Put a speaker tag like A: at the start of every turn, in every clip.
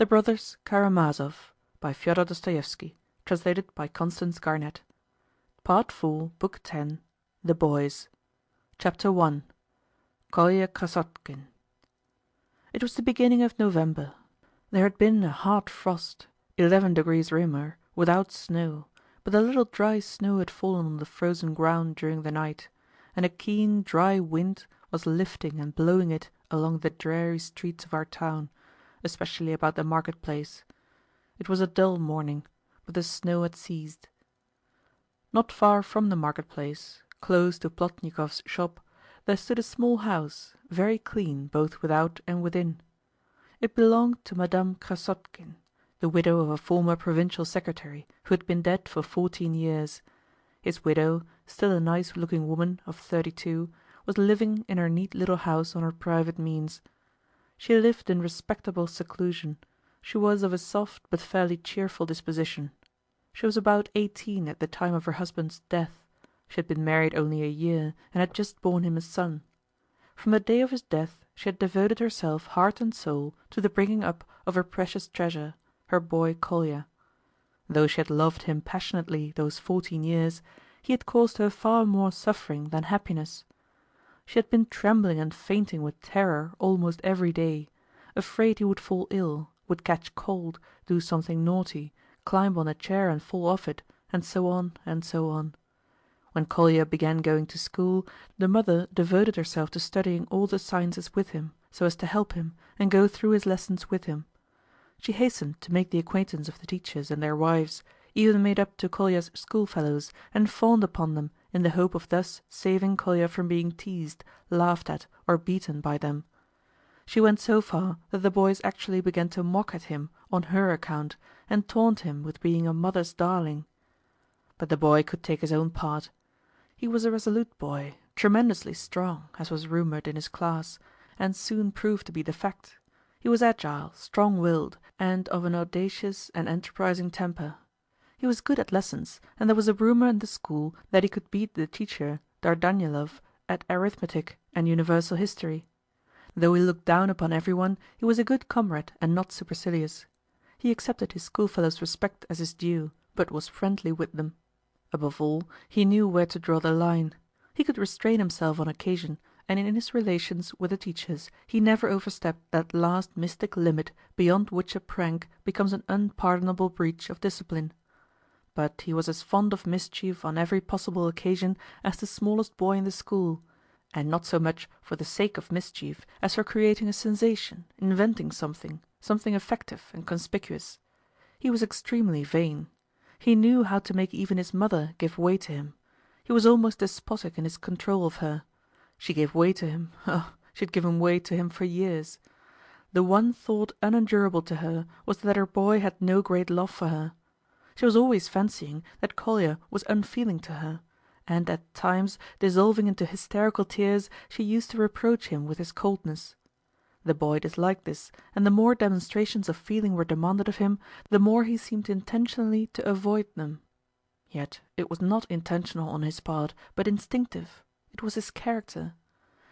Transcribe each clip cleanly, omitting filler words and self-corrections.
A: Brothers Karamazov, by Fyodor Dostoevsky, translated by Constance Garnett. Part 4, Book 10, The Boys. Chapter 1. Kolya Krasotkin. It was the beginning of November. There had been a hard frost, 11 degrees Reaumur, without snow, but a little dry snow had fallen on the frozen ground during the night, and a keen, dry wind was lifting and blowing it along the dreary streets of our town, especially about the market-place. It was a dull morning, but the snow had ceased. Not far from the market-place, close to Plotnikov's shop, there stood a small house, very clean both without and within. It belonged to Madame Krasotkin, the widow of a former provincial secretary who had been dead for 14 years. His widow, still a nice-looking woman of 32, was living in her neat little house on her private means. She lived in respectable seclusion. She was of a soft but fairly cheerful disposition. She was about 18 at the time of her husband's death. She had been married only a year and had just borne him a son. From the day of his death she had devoted herself heart and soul to the bringing up of her precious treasure, her boy Kolya. Though she had loved him passionately those 14 years, he had caused her far more suffering than happiness. She had been trembling and fainting with terror almost every day, afraid he would fall ill, would catch cold, do something naughty, climb on a chair and fall off it, and so on and so on. When Kolya began going to school, the mother devoted herself to studying all the sciences with him, so as to help him and go through his lessons with him. She hastened to make the acquaintance of the teachers and their wives, even made up to Kolya's schoolfellows, and fawned upon them in the hope of thus saving Kolya from being teased, laughed at, or beaten by them. She went so far that the boys actually began to mock at him on her account, and taunt him with being a mother's darling. But the boy could take his own part. He was a resolute boy, tremendously strong, as was rumoured in his class, and soon proved to be the fact. He was agile, strong-willed, and of an audacious and enterprising temper. He was good at lessons, and there was a rumour in the school that he could beat the teacher, Dardanelov, at arithmetic and universal history. Though he looked down upon everyone, he was a good comrade and not supercilious. He accepted his schoolfellows' respect as his due, but was friendly with them. Above all, he knew where to draw the line. He could restrain himself on occasion, and in his relations with the teachers he never overstepped that last mystic limit beyond which a prank becomes an unpardonable breach of discipline. But he was as fond of mischief on every possible occasion as the smallest boy in the school, and not so much for the sake of mischief as for creating a sensation, inventing something effective and conspicuous. He was extremely vain. He knew how to make even his mother give way to him. He was almost despotic in his control of her. She gave way to him. Oh, she had given way to him for years. The one thought unendurable to her was that her boy had no great love for her. She was always fancying that Kolya was unfeeling to her, and at times, dissolving into hysterical tears, she used to reproach him with his coldness. The boy disliked this, and the more demonstrations of feeling were demanded of him, the more he seemed intentionally to avoid them. Yet it was not intentional on his part, but instinctive. It was his character.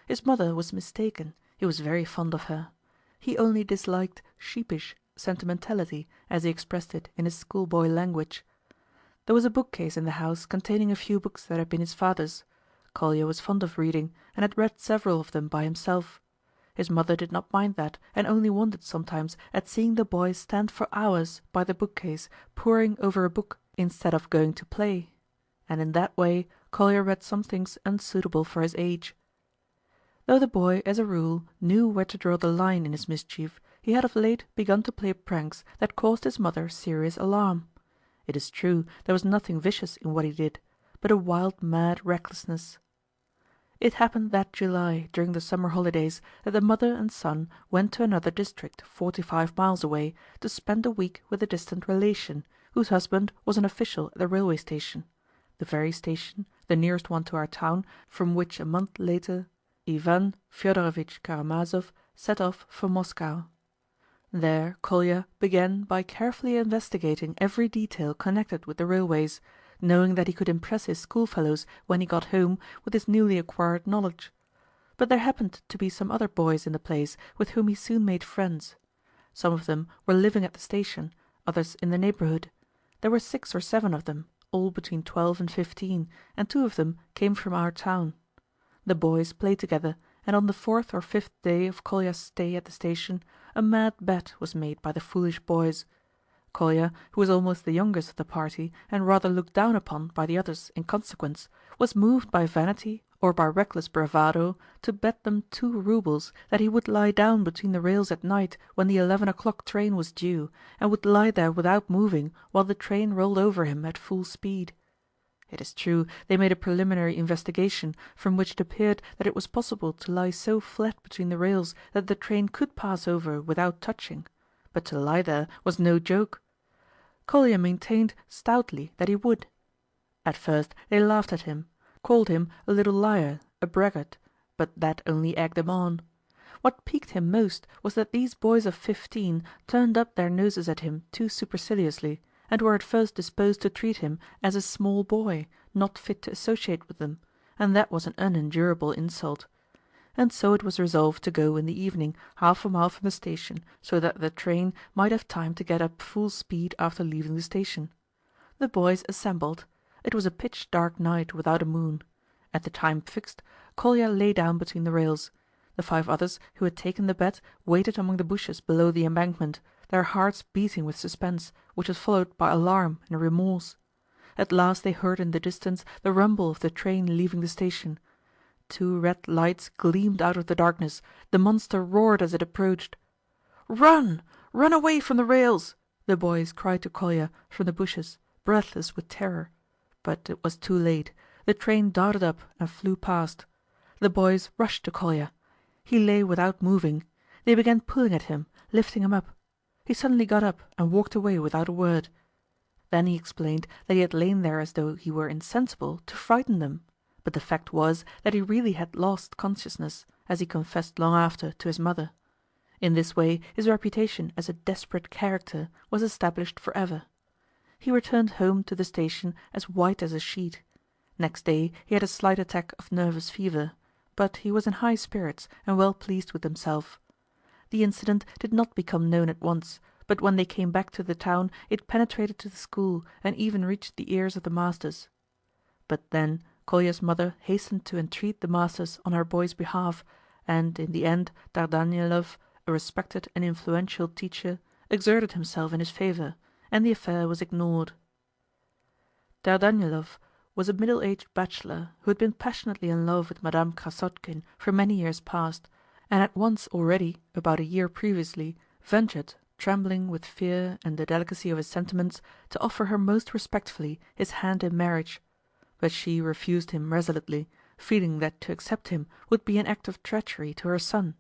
A: His mother was mistaken, he was very fond of her. He only disliked sheepish sentimentality, as he expressed it in his schoolboy language. There was a bookcase in the house containing a few books that had been his father's. Kolya was fond of reading, and had read several of them by himself. His mother did not mind that, and only wondered sometimes at seeing the boy stand for hours by the bookcase poring over a book instead of going to play. And in that way Kolya read some things unsuitable for his age. Though the boy, as a rule, knew where to draw the line in his mischief, he had of late begun to play pranks that caused his mother serious alarm. It is true there was nothing vicious in what he did, but a wild mad recklessness. It happened that July, during the summer holidays, that the mother and son went to another district 45 miles away to spend a week with a distant relation, whose husband was an official at the railway station, the very station, the nearest one to our town, from which a month later Ivan Fyodorovitch Karamazov set off for Moscow. There Kolya began by carefully investigating every detail connected with the railways, knowing that he could impress his schoolfellows when he got home with his newly acquired knowledge. But there happened to be some other boys in the place with whom he soon made friends. Some of them were living at the station, others in the neighborhood. There were 6 or 7 of them, all between 12 and 15, and 2 of them came from our town. The boys played together, and on the 4th or 5th day of Kolya's stay at the station, a mad bet was made by the foolish boys. Kolya, who was almost the youngest of the party and rather looked down upon by the others in consequence, was moved by vanity or by reckless bravado to bet them 2 roubles that he would lie down between the rails at night when the 11 o'clock train was due, and would lie there without moving while the train rolled over him at full speed. It is true they made a preliminary investigation from which it appeared that it was possible to lie so flat between the rails that the train could pass over without touching, but to lie there was no joke. Kolya maintained stoutly that he would. At first they laughed at him, called him a little liar, a braggart, but that only egged him on. What piqued him most was that these boys of 15 turned up their noses at him too superciliously, and were at first disposed to treat him as a small boy, not fit to associate with them, and that was an unendurable insult. And so it was resolved to go in the evening half a mile from the station, so that the train might have time to get up full speed after leaving the station. The boys assembled. It was a pitch dark night without a moon. At the time fixed, Kolya lay down between the rails. The 5 others who had taken the bet waited among the bushes below the embankment, their hearts beating with suspense, which was followed by alarm and remorse. At last they heard in the distance the rumble of the train leaving the station. 2 red lights gleamed out of the darkness. The monster roared as it approached. "Run! Run away from the rails!" the boys cried to Kolya from the bushes, breathless with terror. But it was too late. The train darted up and flew past. The boys rushed to Kolya. He lay without moving. They began pulling at him, lifting him up. He suddenly got up and walked away without a word. Then he explained that he had lain there as though he were insensible to frighten them, but the fact was that he really had lost consciousness, as he confessed long after to his mother. In this way his reputation as a desperate character was established for ever. He returned home to the station as white as a sheet. Next day he had a slight attack of nervous fever, but he was in high spirits and well pleased with himself. The incident did not become known at once, but when they came back to the town it penetrated to the school and even reached the ears of the masters. But then Kolya's mother hastened to entreat the masters on her boy's behalf, and in the end Dardanelov, a respected and influential teacher, exerted himself in his favor, and the affair was ignored. Dardanelov was a middle-aged bachelor who had been passionately in love with Madame Krasotkin for many years past, and had once already, about a year previously, ventured, trembling with fear and the delicacy of his sentiments, to offer her most respectfully his hand in marriage. But she refused him resolutely, feeling that to accept him would be an act of treachery to her son,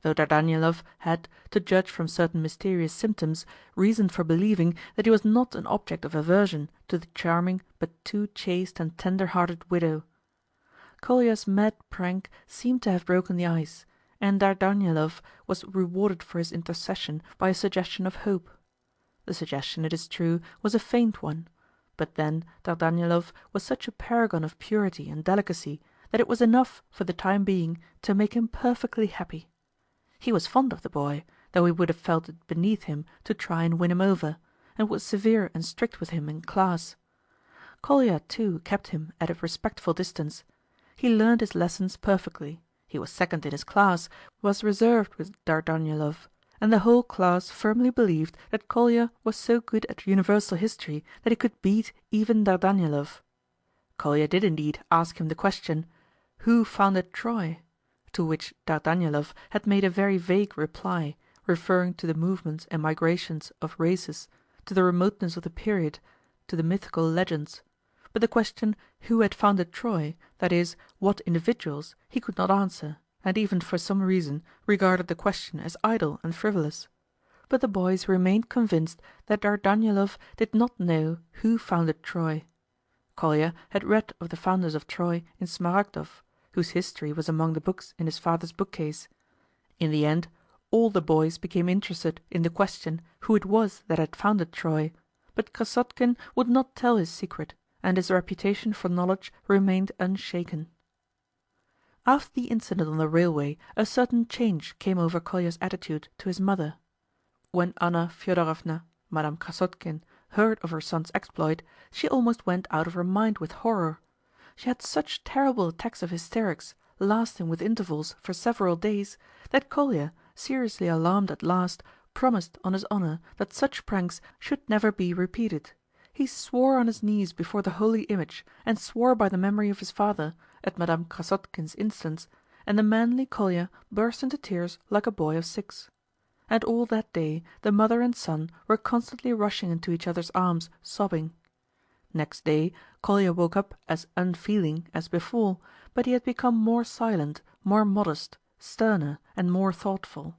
A: though Dardanelov had, to judge from certain mysterious symptoms, reason for believing that he was not an object of aversion to the charming but too chaste and tender-hearted widow. Kolya's mad prank seemed to have broken the ice, and Dardanelov was rewarded for his intercession by a suggestion of hope. The suggestion, it is true, was a faint one, but then Dardanelov was such a paragon of purity and delicacy that it was enough for the time being to make him perfectly happy. He was fond of the boy, though he would have felt it beneath him to try and win him over, and was severe and strict with him in class. Kolya, too, kept him at a respectful distance. He learned his lessons perfectly. He was second in his class, was reserved with Dardanelov, and the whole class firmly believed that Kolya was so good at universal history that he could beat even Dardanelov. Kolya did indeed ask him the question, "Who founded Troy?" to which Dardanelov had made a very vague reply, referring to the movements and migrations of races, to the remoteness of the period, to the mythical legends. But the question who had founded Troy, that is, what individuals, he could not answer, and even for some reason regarded the question as idle and frivolous. But the boys remained convinced that Dardanelov did not know who founded Troy. Kolya had read of the founders of Troy in Smaragdov, whose history was among the books in his father's bookcase. In the end, all the boys became interested in the question who it was that had founded Troy, but Krasotkin would not tell his secret, and his reputation for knowledge remained unshaken. After the incident on the railway a certain change came over Kolya's attitude to his mother. when Anna Fyodorovna, Madame Krasotkin, heard of her son's exploit, she almost went out of her mind with horror. She had such terrible attacks of hysterics, lasting with intervals for several days, that Kolya, seriously alarmed at last, promised on his honor that such pranks should never be repeated. He swore on his knees before the holy image, and swore by the memory of his father, at Madame Krasotkin's instance, and the manly Kolya burst into tears like a boy of 6. And all that day the mother and son were constantly rushing into each other's arms, sobbing. Next day Kolya woke up as unfeeling as before, but he had become more silent, more modest, sterner, and more thoughtful.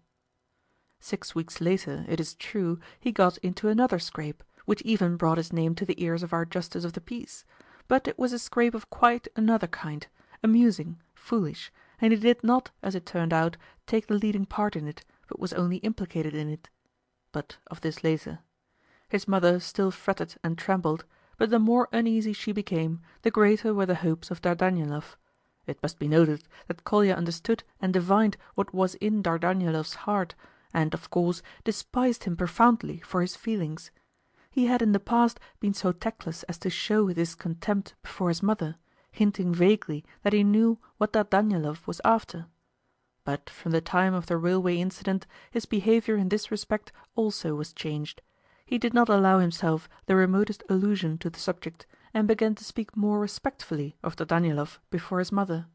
A: 6 weeks later, it is true, he got into another scrape, which even brought his name to the ears of our justice of the peace, but it was a scrape of quite another kind, amusing, foolish, and he did not, as it turned out, take the leading part in it, but was only implicated in it. But of this later. His mother still fretted and trembled, but the more uneasy she became, the greater were the hopes of Dardanelov. It must be noted that Kolya understood and divined what was in Dardanelov's heart, and, of course, despised him profoundly for his feelings. He had in the past been so tactless as to show this contempt before his mother, hinting vaguely that he knew what Dardanelov was after. But from the time of the railway incident his behavior in this respect also was changed. He did not allow himself the remotest allusion to the subject, and began to speak more respectfully of Dardanelov before his mother,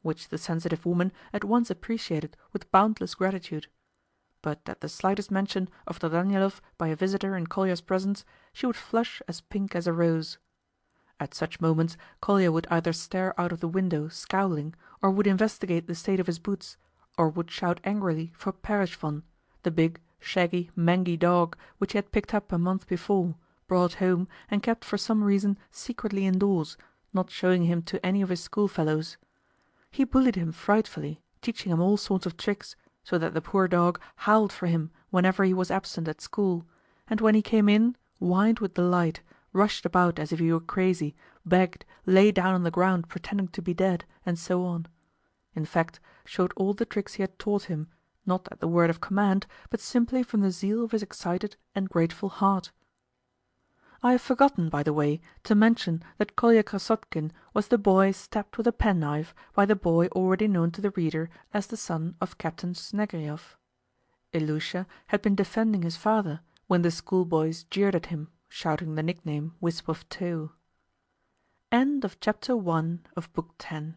A: which the sensitive woman at once appreciated with boundless gratitude. But at the slightest mention of Dardanelov by a visitor in Kolya's presence, she would flush as pink as a rose. At such moments Kolya would either stare out of the window scowling, or would investigate the state of his boots, or would shout angrily for Pereshvon, the big, shaggy, mangy dog which he had picked up a month before, brought home, and kept for some reason secretly indoors, not showing him to any of his schoolfellows. He bullied him frightfully, teaching him all sorts of tricks, so that the poor dog howled for him whenever he was absent at school, and when he came in, whined with delight, rushed about as if he were crazy, begged, lay down on the ground pretending to be dead, and so on. In fact, showed all the tricks he had taught him, not at the word of command, but simply from the zeal of his excited and grateful heart. I have forgotten, by the way, to mention that Kolya Krasotkin was the boy stabbed with a penknife by the boy already known to the reader as the son of Captain Snegryov. Ilusha had been defending his father when the schoolboys jeered at him, shouting the nickname Wisp of Tow. End of Chapter 1 of Book 10.